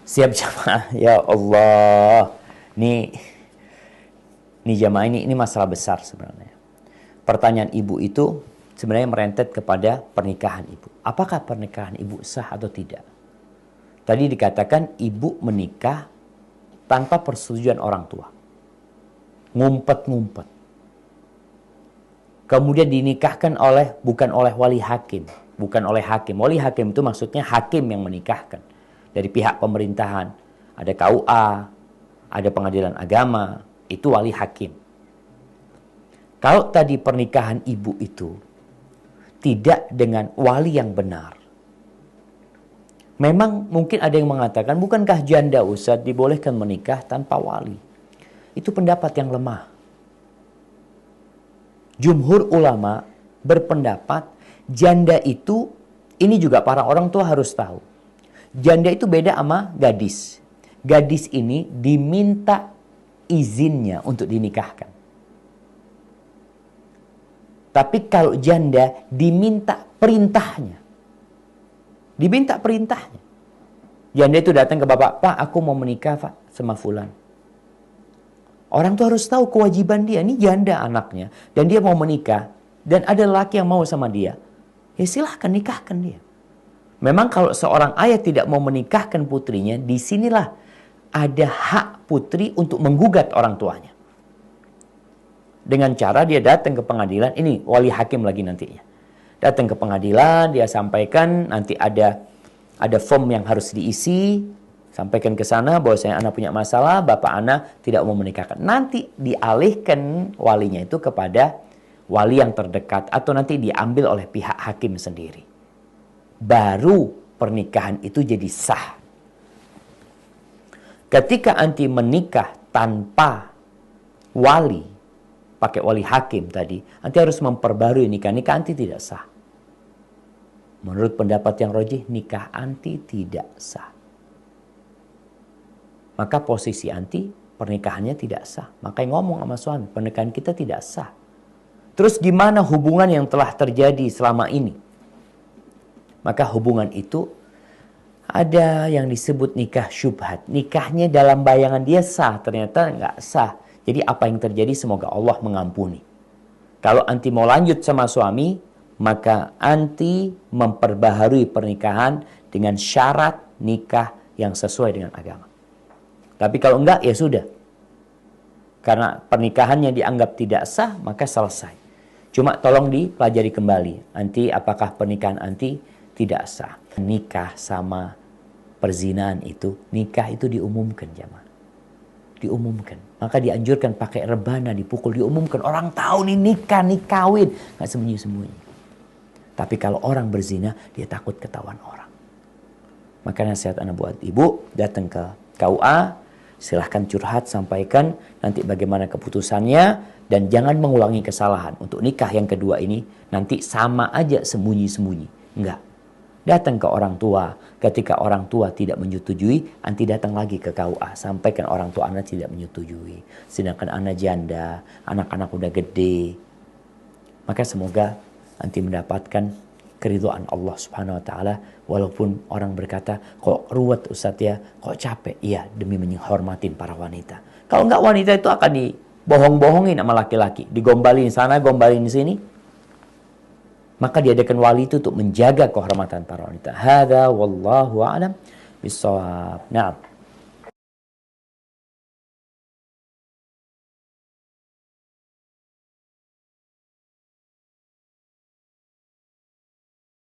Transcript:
Siap jamaah, ya Allah. Nih jamaah, ini masalah besar sebenarnya. Pertanyaan ibu itu sebenarnya merentet kepada pernikahan ibu. Apakah pernikahan ibu sah atau tidak? Tadi dikatakan ibu menikah tanpa persetujuan orang tua. Ngumpet-ngumpet. Kemudian dinikahkan bukan oleh wali hakim. Bukan oleh hakim. Wali hakim itu maksudnya hakim yang menikahkan. Dari pihak pemerintahan. Ada KUA, ada pengadilan agama, itu wali hakim. Kalau tadi pernikahan ibu itu tidak dengan wali yang benar. Memang mungkin ada yang mengatakan, bukankah janda Ustaz dibolehkan menikah tanpa wali? Itu pendapat yang lemah. Jumhur ulama berpendapat janda itu, ini juga para orang tua harus tahu. Janda itu beda sama gadis. Gadis ini diminta izinnya untuk dinikahkan. Tapi kalau janda diminta perintahnya. Diminta perintahnya. Janda itu datang ke bapak, Pak, aku mau menikah Pak sama fulan. Orang tuh harus tahu kewajiban dia. Ini janda anaknya. Dan dia mau menikah. Dan ada laki yang mau sama dia. Ya silahkan nikahkan dia. Memang kalau seorang ayah tidak mau menikahkan putrinya, disinilah ada hak putri untuk menggugat orang tuanya. Dengan cara dia datang ke pengadilan. Ini wali hakim lagi nantinya. Datang ke pengadilan, dia sampaikan, nanti ada form yang harus diisi. Sampaikan ke sana bahwa saya anak punya masalah, bapak anak tidak mau menikahkan. Nanti dialihkan walinya itu kepada wali yang terdekat atau nanti diambil oleh pihak hakim sendiri. Baru pernikahan itu jadi sah. Ketika anti menikah tanpa wali, pakai wali hakim tadi, anti harus memperbarui nikah anti tidak sah. Menurut pendapat yang rajih, nikah anti tidak sah. Maka posisi anti, pernikahannya tidak sah. Makanya ngomong sama suami, pernikahan kita tidak sah. Terus gimana hubungan yang telah terjadi selama ini? Maka hubungan itu ada yang disebut nikah syubhat. Nikahnya dalam bayangan dia sah, ternyata nggak sah. Jadi apa yang terjadi semoga Allah mengampuni. Kalau anti mau lanjut sama suami, maka anti memperbaharui pernikahan dengan syarat nikah yang sesuai dengan agama. Tapi kalau enggak, ya sudah. Karena pernikahannya dianggap tidak sah, maka selesai. Cuma tolong dipelajari kembali. Anti, apakah pernikahan anti tidak sah? Nikah sama perzinahan itu, nikah itu diumumkan jamaah. Diumumkan. Maka dianjurkan pakai rebana, dipukul, diumumkan. Orang tahu nih nikah, nih kawin. Nggak sembunyi-sembunyi. Tapi kalau orang berzina, dia takut ketahuan orang. Maka nasihat anak buat ibu, datang ke KUA, silahkan curhat, sampaikan nanti bagaimana keputusannya. Dan jangan mengulangi kesalahan. Untuk nikah yang kedua ini, nanti sama aja sembunyi-sembunyi. Enggak. Datang ke orang tua. Ketika orang tua tidak menyetujui, anti datang lagi ke KUA. Sampaikan orang tua anak tidak menyetujui. Sedangkan anak janda, anak-anak udah gede. Maka semoga anti mendapatkan keridhaan Allah Subhanahu wa taala, walaupun orang berkata, kok ruwet Ustaz ya, kok capek? Iya, demi menghormatin para wanita. Kalau enggak, wanita itu akan dibohong-bohongin sama laki-laki, digombalin sana, gombalin sini. Maka diadakan wali itu untuk menjaga kehormatan para wanita. Hadza wallahu a'lam bissawab. Na'am.